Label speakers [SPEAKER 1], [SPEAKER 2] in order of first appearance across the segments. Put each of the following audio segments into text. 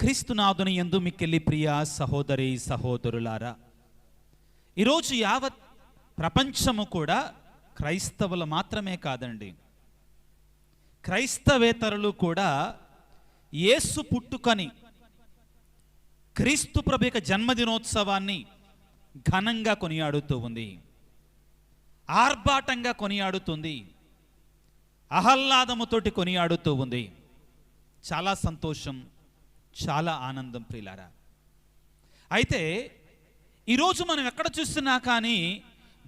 [SPEAKER 1] క్రీస్తునాథుని యందు మిక్కిలి ప్రియ సహోదరి సహోదరులారా, ఈరోజు యావత్ ప్రపంచము కూడా క్రైస్తవులు మాత్రమే కాదండి, క్రైస్తవేతరులు కూడా యేసు పుట్టుకని, క్రీస్తు ప్రభు యొక్క జన్మదినోత్సవాన్ని ఘనంగా కొనియాడుతూ ఉంది, ఆర్భాటంగా కొనియాడుతుంది, ఆహ్లాదముతోటి కొనియాడుతూ ఉంది. చాలా సంతోషం, చాలా ఆనందం ప్రియులారా. అయితే ఈరోజు మనం ఎక్కడ చూస్తున్నా కానీ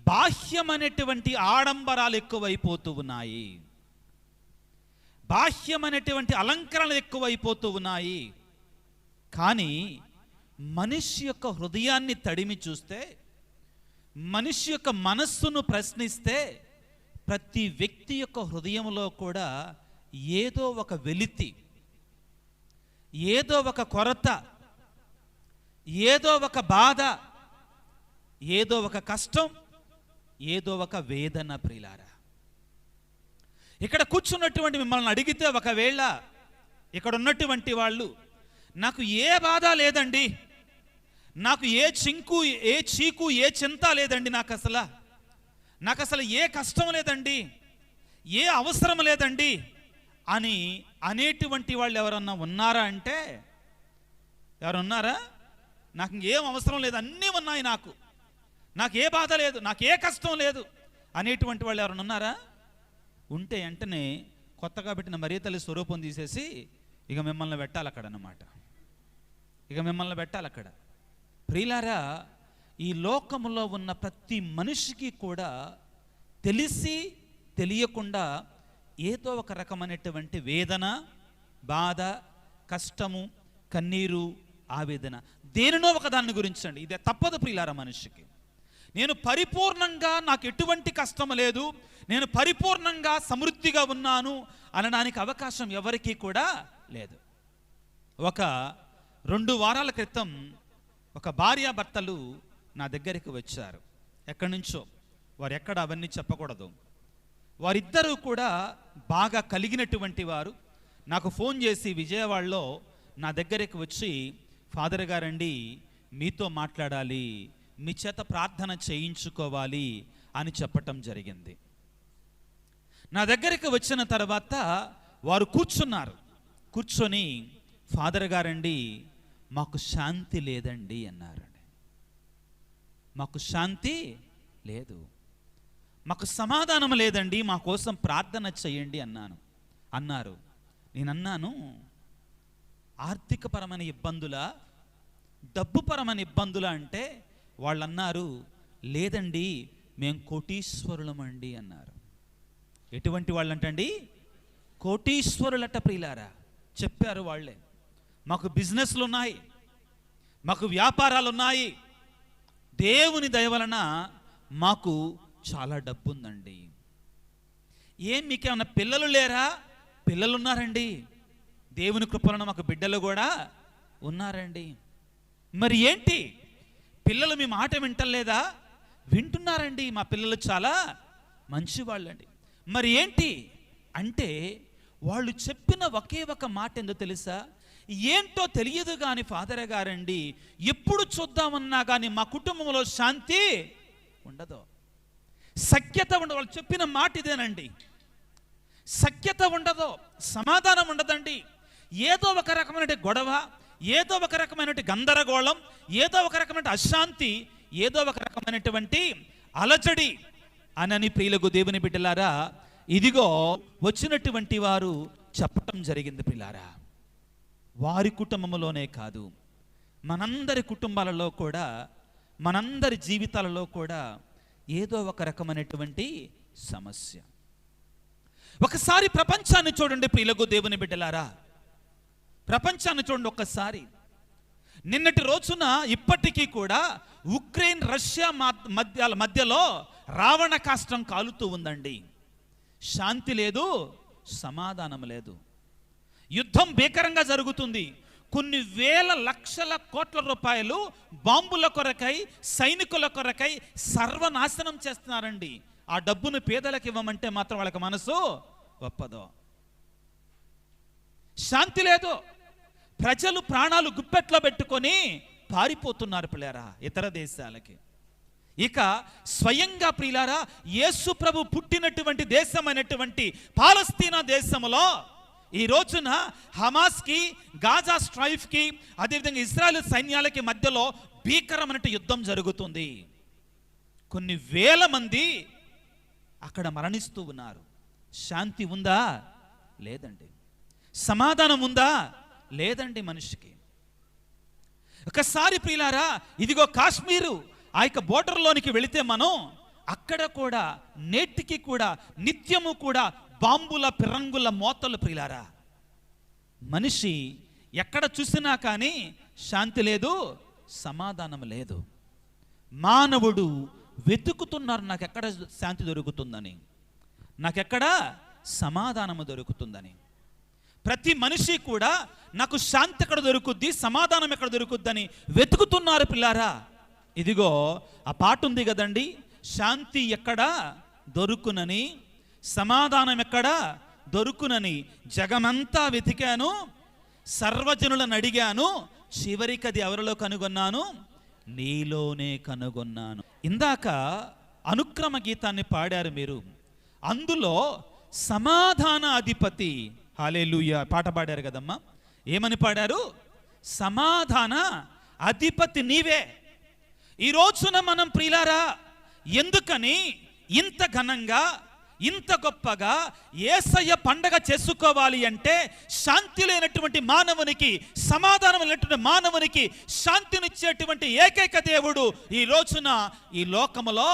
[SPEAKER 1] బాహ్యమైనటువంటి ఆడంబరాలు ఎక్కువైపోతూ ఉన్నాయి, బాహ్యమైనటువంటి అలంకరణలు ఎక్కువైపోతూ ఉన్నాయి. కానీ మనిషి యొక్క హృదయాన్ని తడిమి చూస్తే, మనిషి యొక్క మనస్సును ప్రశ్నిస్తే, ప్రతి వ్యక్తి యొక్క హృదయంలో కూడా ఏదో ఒక వెలితి, ఏదో ఒక కొరత, ఏదో ఒక బాధ, ఏదో ఒక కష్టం, ఏదో ఒక వేదన ప్రియులారా. ఇక్కడ కూర్చున్నటువంటి మిమ్మల్ని అడిగితే, ఒకవేళ ఇక్కడ ఉన్నటువంటి వాళ్ళు నాకు ఏ బాధ లేదండి, నాకు ఏ చీకు ఏ చింత లేదండి, నాకు అసలు ఏ కష్టం లేదండి, ఏ అవసరం లేదండి అని అనేటువంటి వాళ్ళు ఎవరన్నా ఉన్నారా అంటే, ఎవరున్నారా? నాకు ఏం అవసరం లేదు, అన్నీ ఉన్నాయి, నాకు ఏ బాధ లేదు, నాకు ఏ కష్టం లేదు అనేటువంటి వాళ్ళు ఎవరన్నా ఉన్నారా? ఉంటే వెంటనే కొత్తగా పెట్టిన మరియ తల్లి స్వరూపం తీసేసి ఇక మిమ్మల్ని పెట్టాలి అక్కడ అన్నమాట, ఇక మిమ్మల్ని పెట్టాలి అక్కడ. ప్రియులారా, ఈ లోకంలో ఉన్న ప్రతి మనిషికి కూడా తెలిసి తెలియకుండా ఏదో ఒక రకమైనటువంటి వేదన, బాధ, కష్టము, కన్నీరు, ఆవేదన, దేనినో ఒక దాని గురించి అండి. ఇదే తప్పదు ప్రియులారా మనిషికి. నేను పరిపూర్ణంగా, నాకు ఎటువంటి కష్టం లేదు, నేను పరిపూర్ణంగా సమృద్ధిగా ఉన్నాను అనడానికి అవకాశం ఎవరికీ కూడా లేదు. ఒక 2 వారాల క్రితం ఒక భార్యాభర్తలు నా దగ్గరికి వచ్చారు. ఎక్కడి నుంచో, వారు ఎక్కడ అవన్నీ చెప్పకూడదు. వారిద్దరూ కూడా బాగా కలిగినటువంటి వారు. నాకు ఫోన్ చేసి విజయవాడలో నా దగ్గరికి వచ్చి, ఫాదర్ గారండి మీతో మాట్లాడాలి, మీ చేత ప్రార్థన చేయించుకోవాలి అని చెప్పటం జరిగింది. నా దగ్గరికి వచ్చిన తర్వాత వారు కూర్చున్నారు. కూర్చొని, ఫాదర్ గారండి మాకు శాంతి లేదండి అన్నారండి. మాకు శాంతి లేదు, మాకు సమాధానం లేదండి, మా కోసం ప్రార్థన చేయండి అన్నారు. నేనన్నాను, ఆర్థికపరమైన ఇబ్బందులా, డబ్బుపరమైన ఇబ్బందులా అంటే వాళ్ళు అన్నారు, లేదండి మేము కోటీశ్వరులమండి అన్నారు. ఎటువంటి వాళ్ళంటండి? కోటీశ్వరులట ప్రియులారా. చెప్పారు వాళ్ళే, మాకు బిజినెస్లు ఉన్నాయి, మాకు వ్యాపారాలు ఉన్నాయి, దేవుని దయ వలన మాకు చాలా డబ్బు ఉందండి. ఏం మీకేమన్నా పిల్లలు లేరా? పిల్లలు ఉన్నారండి, దేవుని కృపలను మాకు బిడ్డలు కూడా ఉన్నారండి. మరి ఏంటి, పిల్లలు మీ మాట వింటలేదా? వింటున్నారండి, మా పిల్లలు చాలా మంచివాళ్ళండి. మరి ఏంటి అంటే, వాళ్ళు చెప్పిన ఒకే ఒక మాట ఏందో తెలుసా? ఏంటో తెలియదు కానీ ఫాదర్ గారండి, ఎప్పుడు చూద్దామన్నా కానీ మా కుటుంబంలో శాంతి ఉండదు, సఖ్యత ఉండదు. వాళ్ళు చెప్పిన మాట ఇదేనండి, సఖ్యత ఉండదు, సమాధానం ఉండదండి. ఏదో ఒక రకమైన గొడవ, ఏదో ఒక రకమైనటువంటి గందరగోళం, ఏదో ఒక రకమైన అశాంతి, ఏదో ఒక రకమైనటువంటి అలజడి అని ప్రియులకు దేవుని బిడ్డలారా, ఇదిగో వచ్చినటువంటి వారు చెప్పటం జరిగింది ప్రియులారా. వారి కుటుంబంలోనే కాదు, మనందరి కుటుంబాలలో కూడా, మనందరి జీవితాలలో కూడా ఏదో ఒక రకమైనటువంటి సమస్య. ఒకసారి ప్రపంచాన్ని చూడండి ప్రియులకు దేవుని బిడ్డలారా, ప్రపంచాన్ని చూడండి ఒక్కసారి. నిన్నటి రోజున ఇప్పటికీ కూడా ఉక్రెయిన్ రష్యా మధ్యలో రావణ కాష్టం కాలుతూ ఉందండి. శాంతి లేదు, సమాధానం లేదు, యుద్ధం భీకరంగా జరుగుతుంది. కొన్ని వేల లక్షల కోట్ల రూపాయలు బాంబుల కొరకై, సైనికుల కొరకై సర్వనాశనం చేస్తున్నారండి. ఆ డబ్బును పేదలకు ఇవ్వమంటే మాత్రం వాళ్ళకి మనసు ఒప్పదు. శాంతి లేదు, ప్రజలు ప్రాణాలు గుప్పెట్లో పెట్టుకొని పారిపోతున్నారు ప్రియులారా ఇతర దేశాలకి. ఇక స్వయంగా ప్రియులారా యేసు ప్రభు పుట్టినటువంటి దేశమైనటువంటి పాలస్తీనా దేశంలో ఈ రోజున హమాస్కి, గాజా స్ట్రైఫ్కి, అదేవిధంగా ఇజ్రాయెల్ సైన్యాలకి మధ్యలో భీకరమైన యుద్ధం జరుగుతుంది. కొన్ని వేల మంది అక్కడ మరణిస్తూ ఉన్నారు. శాంతి ఉందా? లేదండి. సమాధానం ఉందా? లేదండి మనిషికి. ఒకసారి ప్రియులారా ఇదిగో కాశ్మీరు ఆ యొక్క బోర్డర్లోనికి వెళితే మనం అక్కడ కూడా నేటికి కూడా నిత్యము కూడా బాంబుల పిరంగుల మోతలు ప్రియులారా. మనిషి ఎక్కడ చూసినా కానీ శాంతి లేదు, సమాధానం లేదు. మానవుడు వెతుకుతున్నారు నాకెక్కడ శాంతి దొరుకుతుందని, నాకెక్కడ సమాధానము దొరుకుతుందని. ప్రతి మనిషి కూడా నాకు శాంతి ఎక్కడ దొరుకుద్ది, సమాధానం ఎక్కడ దొరుకుద్దని వెతుకుతున్నారు పిల్లారా. ఇదిగో ఆ పాట ఉంది కదండి, శాంతి ఎక్కడ దొరుకునని, సమాధానం ఎక్కడ దొరుకునని జగమంతా వెతికాను, సర్వజనులను అడిగాను, చివరికి అది ఎవరిలో కనుగొన్నాను? నీలోనే కనుగొన్నాను. ఇందాక అనుక్రమ గీతాన్ని పాడారు మీరు, అందులో సమాధాన అధిపతి హల్లెలూయా పాట పాడారు కదమ్మా. ఏమని పాడారు? సమాధాన అధిపతి నీవే. ఈ రోజున మనం ప్రియులారా ఎందుకని ఇంత ఘనంగా ఇంత గొప్పగా యేసయ్య పండగ చేసుకోవాలి అంటే, శాంతి లేనటువంటి మానవునికి, సమాధానం లేనటువంటి మానవునికి శాంతినిచ్చేటువంటి ఏకైక దేవుడు ఈ రోజున ఈ లోకములో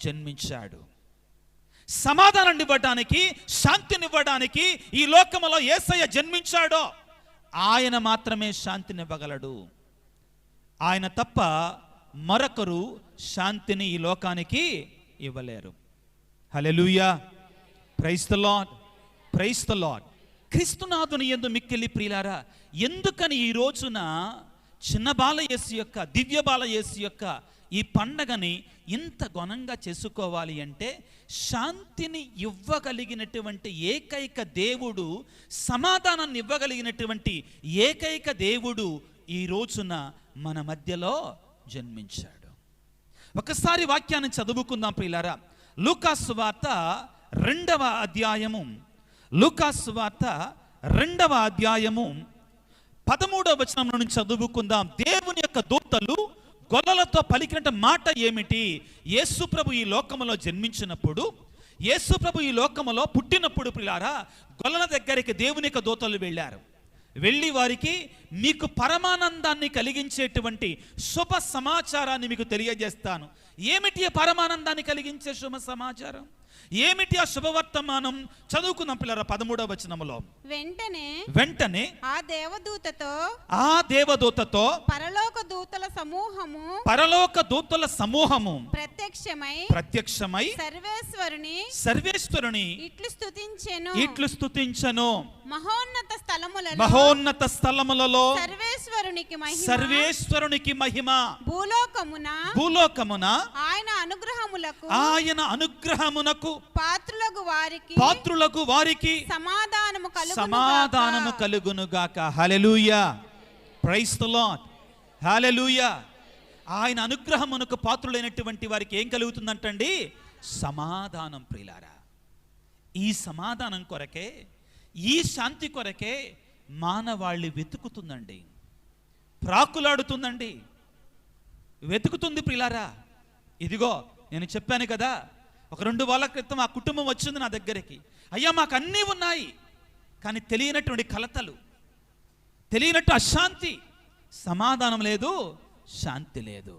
[SPEAKER 1] జన్మించాడు. సమాధానం ఇవ్వడానికి, శాంతినివ్వడానికి ఈ లోకములో యేసయ్య జన్మించాడో ఆయన మాత్రమే శాంతినివ్వగలడు. ఆయన తప్ప మరొకరు శాంతిని ఈ లోకానికి ఇవ్వలేరు. Hallelujah, praise the Lord, praise the Lord. క్రీస్తునాథుని యందు మిక్కిలి ప్రియులారా, ఎందుకని ఈ రోజున చిన్న బాలయేసు యొక్క, దివ్య బాలయేసు యొక్క ఈ పండగని ఇంత ఘనంగా చేసుకోవాలి అంటే, శాంతిని ఇవ్వగలిగినటువంటి ఏకైక దేవుడు, సమాధానాన్ని ఇవ్వగలిగినటువంటి ఏకైక దేవుడు ఈ రోజున మన మధ్యలో జన్మించాడు. ఒకసారి వాక్యాన్ని చదువుకుందాం ప్రియులారా. లూకాసు వార్త 2వ అధ్యాయము, లూకాసు వార్త 2వ అధ్యాయము 13వ వచనం నుండి చదువుకుందాం. దేవుని యొక్క దూతలు గొల్లలతో పలికిన మాట ఏమిటి? యేసు ప్రభు ఈ లోకములో జన్మించినప్పుడు, యేసు ప్రభు ఈ లోకములో పుట్టినప్పుడు ప్రియులారా గొల్లల దగ్గరికి దేవుని యొక్క దూతలు వెళ్ళారు. వెళ్ళి వారికి మీకు పరమానందాన్ని కలిగించేటువంటి శుభ సమాచారాన్ని మీకు తెలియజేస్తాను. ఏమిటి ఆ పరమానందాన్ని కలిగించే శుభ సమాచారం? ఏమిటి ఆ శుభవర్తమానం? చదువుకుందాం పిల్లరా 13వ వచనములో. వెంటనే
[SPEAKER 2] ఆ
[SPEAKER 1] దేవదూతతో పరలోక దూతల సమూహము ప్రత్యక్షమై సర్వేశ్వరుని ఇట్లు స్తుతించెను. మహోన్నత స్థలములలో సర్వేశ్వరునికి మహిమ. భూలోకమున ఆయన అనుగ్రహమునకు పాత్రులకు వారికి సమాధానము కలుగునుగాక. హల్లెలూయా, ప్రైజ్ ది లార్డ్, హల్లెలూయా. ఆయన అనుగ్రహమునకు పాత్రులైనటువంటి వారికి ఏం కలుగుతుందంటండి? సమాధానం. ప్రియులారా, ఈ సమాధానం కొరకే, ఈ శాంతి కొరకే మానవాళి వెతుకుతుందండి, ప్రాకులాడుతుందండి, వెతుకుతుంది ప్రియులారా. ఇదిగో నేను చెప్పాను కదా, ఒక 2 వారాల క్రితం ఆ కుటుంబం వచ్చింది నా దగ్గరికి. అయ్యా మాకు అన్నీ ఉన్నాయి, కానీ తెలియనటువంటి కలతలు, తెలియనట్టు అశాంతి, సమాధానం లేదు, శాంతి లేదు.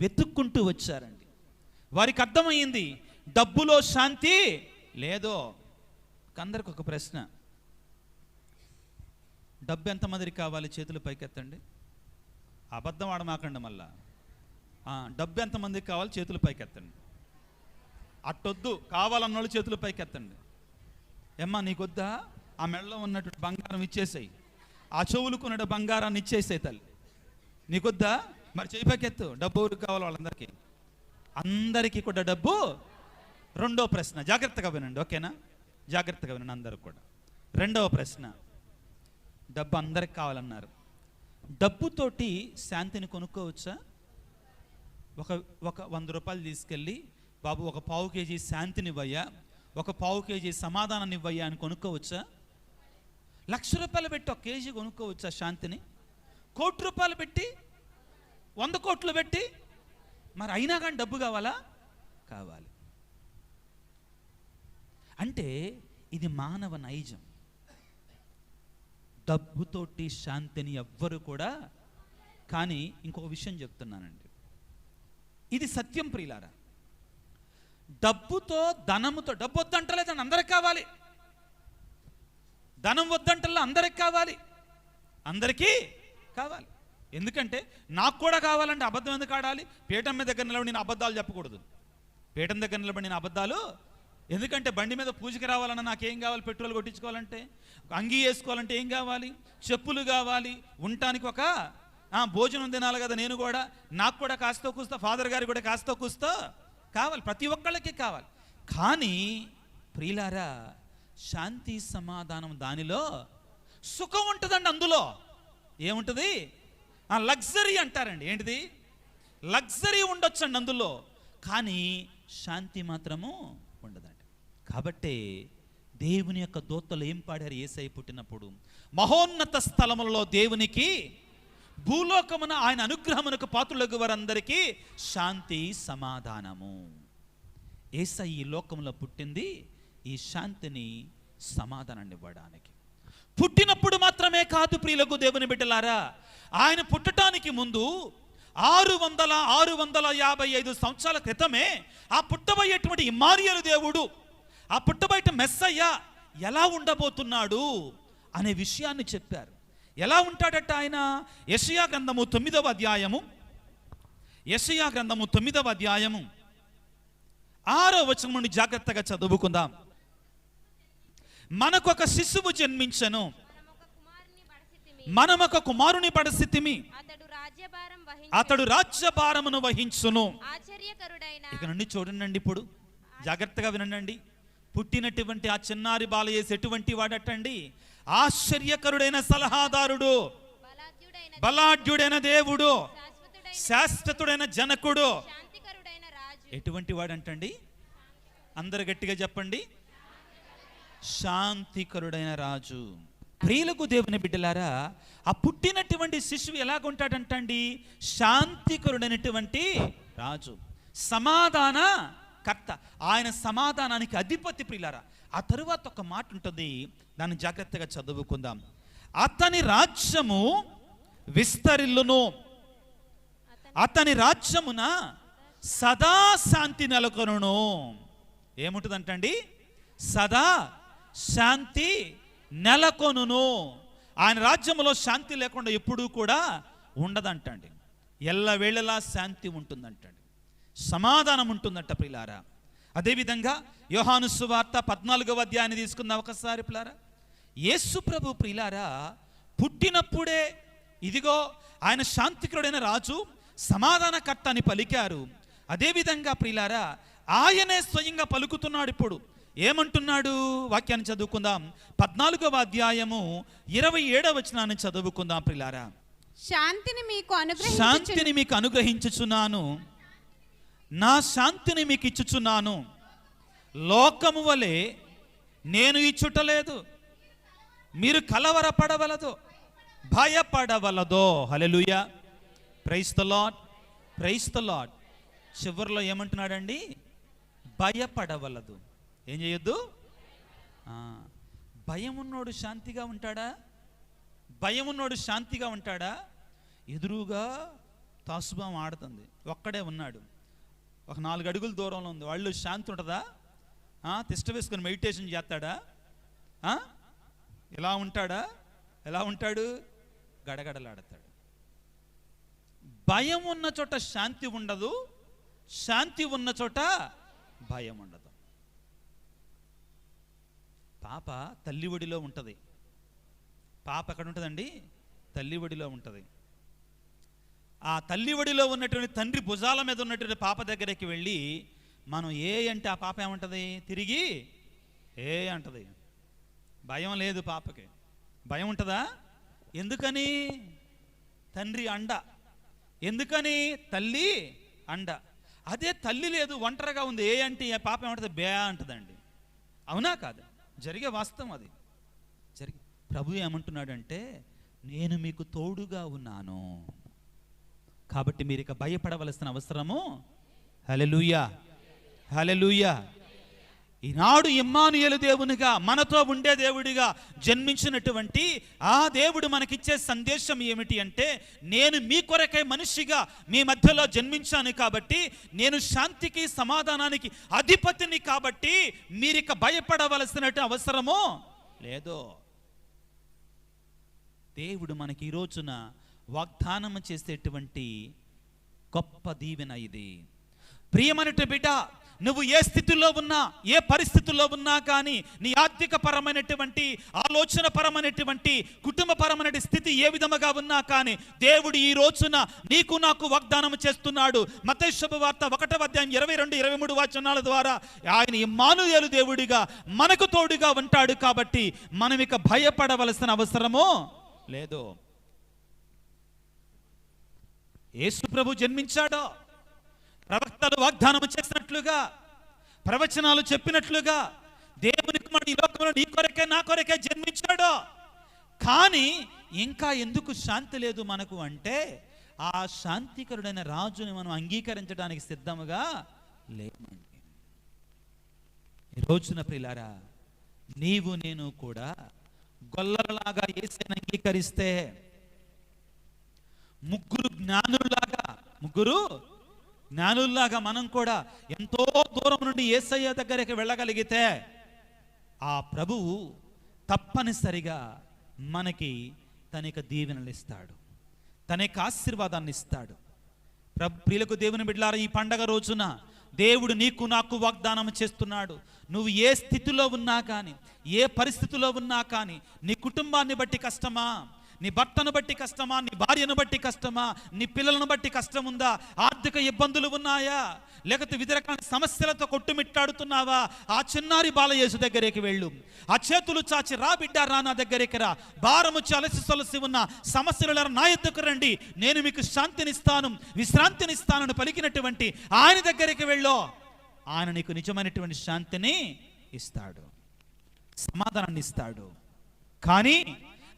[SPEAKER 1] వెతుక్కుంటూ వచ్చారండి. వారికి అర్థమైంది డబ్బులో శాంతి లేదో. అందరికి ఒక ప్రశ్న, డబ్బు ఎంతమందికి కావాలి? చేతులు పైకెత్తండి. అబద్ధం ఆడమాకండి మళ్ళా. డబ్బు ఎంతమందికి కావాలి? చేతులు పైకెత్తండి. అట్టొద్దు, కావాలన్నోళ్ళు చేతులు పైకెత్తండి. ఏమ్మా నీకొద్దా? ఆ మెడలో ఉన్నటువంటి బంగారం ఇచ్చేసాయి, ఆ చెవులుకున్న బంగారాన్ని ఇచ్చేసాయి తల్లి. నీకొద్దా? మరి చేయి పైకెత్తు. డబ్బు ఎవరికి కావాలి? వాళ్ళందరికీ, అందరికీ కూడా డబ్బు. రెండో ప్రశ్న, జాగ్రత్తగా వినండి, ఓకేనా? జాగ్రత్తగా వినండి అందరూ కూడా. రెండవ ప్రశ్న, డబ్బు అందరికి కావాలన్నారు. డబ్బుతోటి శాంతిని కొనుక్కోవచ్చా? ఒక 100 రూపాయలు తీసుకెళ్ళి, బాబు ఒక 1/4 కేజీ శాంతిని ఇవ్వయ్యా, ఒక 1/4 కేజీ సమాధానాన్ని ఇవ్వయ్యా అని కొనుక్కోవచ్చా? 1,00,000 రూపాయలు పెట్టి 1 కేజీ కొనుక్కోవచ్చా శాంతిని? 1 కోటి రూపాయలు పెట్టి, 100 కోట్లు పెట్టి, మరి అయినా కానీ డబ్బు కావాలా? కావాలి. అంటే ఇది మానవ నైజం. డబ్బుతోటి శాంతిని ఎవ్వరు కూడా. కానీ ఇంకొక విషయం చెప్తున్నానండి, ఇది సత్యం ప్రియులారా. డబ్బుతో, ధనముతో, డబ్బు వద్దంటలేదని అందరికి కావాలి, ధనం వద్దంటల్లా అందరికి కావాలి, అందరికీ కావాలి. ఎందుకంటే నాకు కూడా కావాలంటే అబద్ధం ఎందుకు ఆడాలి? పీఠం మీద దగ్గర నిలబడి నేను అబద్ధాలు చెప్పకూడదు. పీఠం దగ్గర నిలబడి నేను అబద్ధాలు, ఎందుకంటే బండి మీద పూజకి రావాలన్నా నాకేం కావాలి? పెట్రోల్ కొట్టించుకోవాలంటే, అంగీ వేసుకోవాలంటే ఏం కావాలి? చెప్పులు కావాలి, ఉండటానికి ఒక భోజనం తినాలి కదా. నేను కూడా, నాకు కూడా కాస్తో కూస్తో, ఫాదర్ గారికి కూడా కాస్తో కూస్తో కావాలి, ప్రతి ఒక్కళ్ళకి కావాలి. కానీ ప్రియులారా, శాంతి సమాధానం దానిలో సుఖం ఉంటుందండి. అందులో ఏముంటుంది? లగ్జరీ అంటారండి. ఏంటిది? లగ్జరీ ఉండొచ్చండి అందులో, కానీ శాంతి మాత్రము ఉండదండి. కాబట్టి దేవుని యొక్క దూతలు ఏం పాడారు? యేసయ్య పుట్టినప్పుడు మహోన్నత స్థలములలో దేవునికి, భూలోకమున ఆయన అనుగ్రహమునకు పాత్రులకు వారందరికీ శాంతి సమాధానము. యేసయ్య ఈ లోకంలో పుట్టింది ఈ శాంతిని, సమాధానాన్ని ఇవ్వడానికి. పుట్టినప్పుడు మాత్రమే కాదు ప్రియులకు దేవుని బిడ్డలారా, ఆయన పుట్టడానికి ముందు 655 సంవత్సరాల క్రితమే ఆ పుట్టబోయేటువంటి ఇమ్మానుయేలు దేవుడు, ఆ పుట్టబోయే మెస్సయ్య ఎలా ఉండబోతున్నాడు అనే విషయాన్ని చెప్పారు. ఎలా ఉంటాడట ఆయన? యెషయా గ్రంథము 9వ అధ్యాయము, యెషయా గ్రంథము 9వ అధ్యాయము 6వ వచనం నుండి జాగ్రత్తగా చదువుకుందాం. మనకొక శిశువు జన్మించెను, మనమొక కుమారుని పడసితిమి, అతడు రాజ్యభారమును వహించును. ఇక నుండి చూడండి, ఇప్పుడు జాగ్రత్తగా వినండి. పుట్టినటువంటి ఆ చిన్నారి బాలయేసు ఎటువంటి వాడటండి? ఆశ్చర్యకరుడైన సలహాదారుడు, బలాఢ్యుడైన దేవుడు, శాశ్వతుడైన జనకుడు. ఎటువంటి వాడంటండి? అందరు గట్టిగా చెప్పండి, శాంతికరుడైన రాజు. ప్రియులకు దేవుని బిడ్డలారా, ఆ పుట్టినటువంటి శిశువు ఎలాగుంటాడంటండి? శాంతికరుడైనటువంటి రాజు, సమాధాన కర్త, ఆయన సమాధానానికి అధిపతి. ప్రియులారా, ఆ తరువాత ఒక మాట ఉంటుంది, దాన్ని జాగ్రత్తగా చదువుకుందాం. అతని రాజ్యము విస్తరిల్లును, అతని రాజ్యమున సదా శాంతి నెలకొనును. ఏముంటుందంటండి? సదా శాంతి నెలకొనును. ఆయన రాజ్యంలో శాంతి లేకుండా ఎప్పుడూ కూడా ఉండదంటండి. ఎల్లవేళలా శాంతి ఉంటుందంటండి, సమాధానం ఉంటుందంట ప్రియులారా. అదేవిధంగా యోహాను సువార్త 14వ అధ్యాయాన్ని తీసుకుందాం ఒకసారి ప్రియులారా. యేసు ప్రభు ప్రియులారా పుట్టినప్పుడే ఇదిగో ఆయన శాంతికరుడైన రాజు, సమాధానకర్త అని పలికారు. అదేవిధంగా ప్రియులారా ఆయనే స్వయంగా పలుకుతున్నాడు. ఇప్పుడు ఏమంటున్నాడు? వాక్యాన్ని చదువుకుందాం. 14వ అధ్యాయము 27వ వచనాన్ని చదువుకుందాం ప్రియులారా. శాంతిని మీకు అనుగ్రహించుచున్నాను, నా శాంతిని మీకు ఇచ్చుచున్నాను, లోకము వలె నేను ఇచ్చుటలేదు, మీరు కలవరపడవలదు, భయపడవలదో. Hallelujah, praise the Lord, praise the Lord. చివరిలో ఏమంటున్నాడండి? భయపడవలదు. ఏం చేయొద్దు? భయం ఉన్నోడు శాంతిగా ఉంటాడా? భయం ఉన్నోడు శాంతిగా ఉంటాడా? ఎదురుగా తాసుబాం ఆడుతుంది, ఒక్కడే ఉన్నాడు, ఒక 4 అడుగుల దూరంలో ఉంది, వాళ్ళు శాంతి ఉంటుందా? తిష్ట వేసుకొని మెడిటేషన్ చేస్తాడా? ఎలా ఉంటాడా? ఎలా ఉంటాడు? గడగడలాడతాడు. భయం ఉన్న చోట శాంతి ఉండదు, శాంతి ఉన్న చోట భయం ఉండదు. పాప తల్లి ఒడిలో ఉంటుంది. పాప ఎక్కడ ఉంటుందండి? తల్లి ఒడిలో ఉంటుంది. ఆ తల్లి ఒడిలో ఉన్నటువంటి తండ్రి భుజాల మీద ఉన్నటువంటి పాప దగ్గరికి వెళ్ళి మనం ఏ అంటే ఆ పాప ఏమంటుంది? తిరిగి ఏ అంటది. భయం లేదు పాపకి. భయం ఉంటుందా? ఎందుకని? తండ్రి అండ. ఎందుకని? తల్లి అండ. అదే తల్లి లేదు, ఒంటరిగా ఉంది, ఏ అంటే ఏ పాప ఏమంటుంది? బే అంటుందండి. అవునా కాదు? జరిగే వాస్తవం అది. ప్రభు ఏమంటున్నాడంటే, నేను మీకు తోడుగా ఉన్నాను కాబట్టి మీరు ఇక భయపడవలసిన అవసరము. హల్లెలూయా, హల్లెలూయా. ఈనాడు ఇమ్మానుయేలు దేవునిగా, మనతో ఉండే దేవుడిగా జన్మించినటువంటి ఆ దేవుడు మనకిచ్చే సందేశం ఏమిటి అంటే, నేను మీ కొరకై మనిషిగా మీ మధ్యలో జన్మించాను కాబట్టి, నేను శాంతికి సమాధానానికి అధిపతిని కాబట్టి మీరిక భయపడవలసిన అవసరము లేదు. దేవుడు మనకి ఈ రోజున వాగ్దానం చేసేటువంటి గొప్ప దీవెన ఇది. ప్రియమైన బిడ్డ, నువ్వు ఏ స్థితిలో ఉన్నా, ఏ పరిస్థితుల్లో ఉన్నా కానీ, నీ ఆర్థిక పరమైనటువంటి, ఆలోచన పరమైనటువంటి, కుటుంబపరమైన స్థితి ఏ విధముగా ఉన్నా కానీ, దేవుడు ఈ రోజున నీకు నాకు వాగ్దానం చేస్తున్నాడు. మత్తయి శుభవార్త 1:22-23 వచనాల ద్వారా ఆయన ఇమ్మానుయేలు దేవుడిగా మనకు తోడుగా ఉంటాడు కాబట్టి మనం ఇక భయపడవలసిన అవసరము లేదు. యేసు ప్రభు జన్మించాడో, ప్రవక్తలు వాగ్దానం చేసినట్లుగా, ప్రవచనాలు చెప్పినట్లుగా దేవుని కుమారుడు ఈ లోకంలో నీ కొరకే నా కొరకే జన్మించాడో, కానీ ఇంకా ఎందుకు శాంతి లేదు మనకు అంటే, ఆ శాంతికరుడైన రాజుని మనం అంగీకరించడానికి సిద్ధముగా లేమండి. ఈ రోజున ప్రియులారా, నీవు నేను కూడా గొల్లలాగా యేసుని అంగీకరిస్తే, ముగ్గురు జ్ఞానుల్లాగా మనం కూడా ఎంతో దూరం నుండి యేసయ్య దగ్గరికి వెళ్ళగలిగితే, ఆ ప్రభువు తప్పనిసరిగా మనకి తన యొక్క దీవెనలు ఇస్తాడు, తన యొక్క ఆశీర్వాదాన్ని ఇస్తాడు. ప్రియులకు దేవుని బిడ్డలారా, ఈ పండగ రోజున దేవుడు నీకు నాకు వాగ్దానం చేస్తున్నాడు. నువ్వు ఏ స్థితిలో ఉన్నా కానీ, ఏ పరిస్థితిలో ఉన్నా కానీ, నీ కుటుంబాన్ని బట్టి కష్టమా, నీ భర్తను బట్టి కష్టమా, నీ భార్యను బట్టి కష్టమా, నీ పిల్లలను బట్టి కష్టం ఉందా, ఆర్థిక ఇబ్బందులు ఉన్నాయా, లేకపోతే వివిధ రకాల సమస్యలతో కొట్టుమిట్టాడుతున్నావా, ఆ చిన్నారి బాలయేసు దగ్గరికి వెళ్ళు. ఆ చేతులు చాచి, రా బిడ్డ రా నా దగ్గరికి రా, భారము అలసి సొలసి ఉన్న సమస్యల నా ఎద్దుకు రండి, నేను మీకు శాంతినిస్తాను, విశ్రాంతినిస్తానని పలికినటువంటి ఆయన దగ్గరికి వెళ్ళు. ఆయన నీకు నిజమైనటువంటి శాంతిని ఇస్తాడు, సమాధానాన్ని ఇస్తాడు. కానీ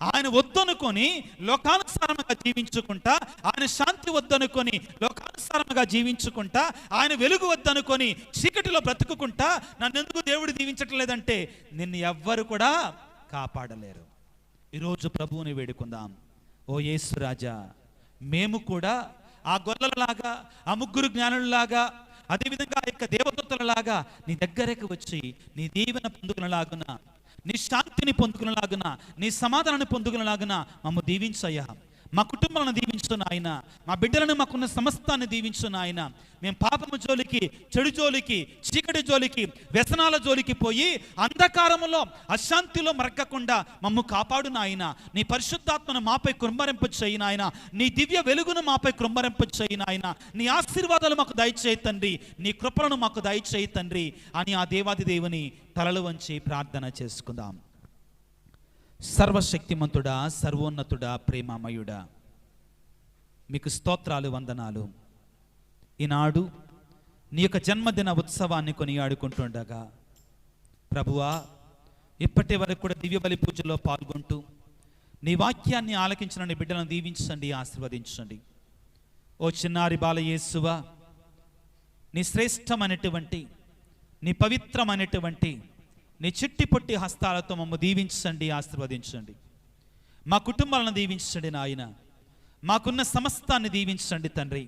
[SPEAKER 1] ఆయన వద్దనుకొని లోకానుసారముగా జీవించుకుంటా, ఆయన శాంతి వద్దనుకొని లోకానుసారముగా జీవించుకుంటా, ఆయన వెలుగు వద్దనుకొని చీకటిలో బ్రతుకుకుంటా నన్నెందుకు దేవుడు దీవించట్లేదంటే, నిన్ను ఎవ్వరు కూడా కాపాడలేరు. ఈరోజు ప్రభువుని వేడుకుందాం. ఓ యేసు రాజా, మేము కూడా ఆ గొల్లలాగా, ఆ ముగ్గురు జ్ఞానులలాగా, అదేవిధంగా ఆ యొక్క దేవదూతలలాగా నీ దగ్గరకు వచ్చి నీ దీవెన పొందుకునేలాగున, నీ శాంతిని పొందుకునేలాగున, నీ సమాధానాన్ని పొందుకునేలాగున మమ్మ దీవించయ్యా. మా కుటుంబాలను దీవించు నాయన, మా బిడ్డలను, మాకున్న సమస్తాన్ని దీవించు నాయన. మేము పాపము జోలికి, చెడు జోలికి, చీకటి జోలికి, వ్యసనాల జోలికి పోయి అంధకారములో, అశాంతిలో మరగకుండా మమ్ము కాపాడు నాయన. నీ పరిశుద్ధాత్మను మాపై కృంభరింప చేయి నాయన, నీ దివ్య వెలుగును మాపై కృంభరింప చేయి నాయన. నీ ఆశీర్వాదాలు మాకు దయచేయి తండ్రి, నీ కృపలను మాకు దయచేయి తండ్రి అని ఆ దేవాది దేవుని తలలు వంచి ప్రార్థన చేసుకుందాం. సర్వశక్తిమంతుడా, సర్వోన్నతుడా, ప్రేమమయుడా, మీకు స్తోత్రాలు, వందనాలు. ఈనాడు నీ యొక్క జన్మదిన ఉత్సవాన్ని కొనియాడుకుంటుండగా ప్రభువా, ఇప్పటి వరకు కూడా దివ్య బలి పూజలో పాల్గొంటూ నీ వాక్యాన్ని ఆలకించిన నీ బిడ్డలను దీవించండి, ఆశీర్వదించండి. ఓ చిన్నారి బాలయేసువా, నీ శ్రేష్టమైనటువంటి, నీ పవిత్రమైనటువంటి, నీ చిట్టి పొట్టి హస్తాలతో మమ్మల్ని దీవించండి, ఆశీర్వదించండి. మా కుటుంబాలను దీవించండి నాయన, మాకున్న సమస్తాన్ని దీవించండి తండ్రి.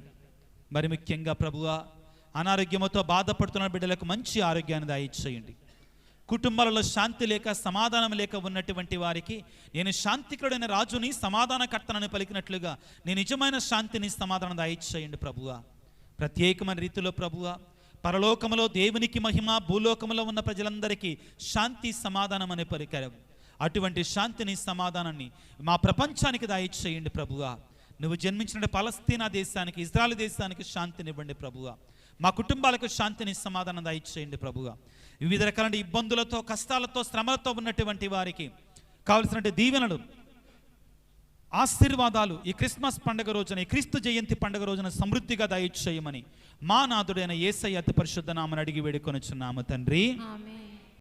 [SPEAKER 1] మరి ముఖ్యంగా ప్రభువా, అనారోగ్యముతో బాధపడుతున్న బిడ్డలకు మంచి ఆరోగ్యాన్ని దయచేయండి. కుటుంబాలలో శాంతి లేక, సమాధానం లేక ఉన్నటువంటి వారికి నేను శాంతికుడైన రాజుని, సమాధానకర్తనని పలికినట్లుగా నీ నిజమైన శాంతిని, సమాధానం దయచేయండి ప్రభువా. ప్రత్యేకమైన రీతిలో ప్రభువా, పరలోకములో దేవునికి మహిమ, భూలోకములో ఉన్న ప్రజలందరికీ శాంతి, సమాధానం అనే పరికరం. అటువంటి శాంతిని, సమాధానాన్ని మా ప్రపంచానికి దయచేయండి ప్రభువా. నువ్వు జన్మించిన పలస్తీనా దేశానికి, ఇజ్రాయెల్ దేశానికి శాంతినివ్వండి ప్రభువా. మా కుటుంబాలకు శాంతిని, సమాధానం దయచేయండి ప్రభువా. వివిధ రకాల ఇబ్బందులతో, కష్టాలతో, శ్రమలతో ఉన్నటువంటి వారికి కావలసినటువంటి దీవెనలు ఆశీర్వాదాలు ఈ క్రిస్మస్ పండుగ రోజున, ఈ క్రీస్తు జయంతి పండుగ రోజున సమృద్ధిగా దయచేయమని మా నాథుడైన యేసయ్య అతి పరిశుద్ధ నామమున అడిగి వేడుకొనుచున్నాము తండ్రి.
[SPEAKER 2] ఆమేన్.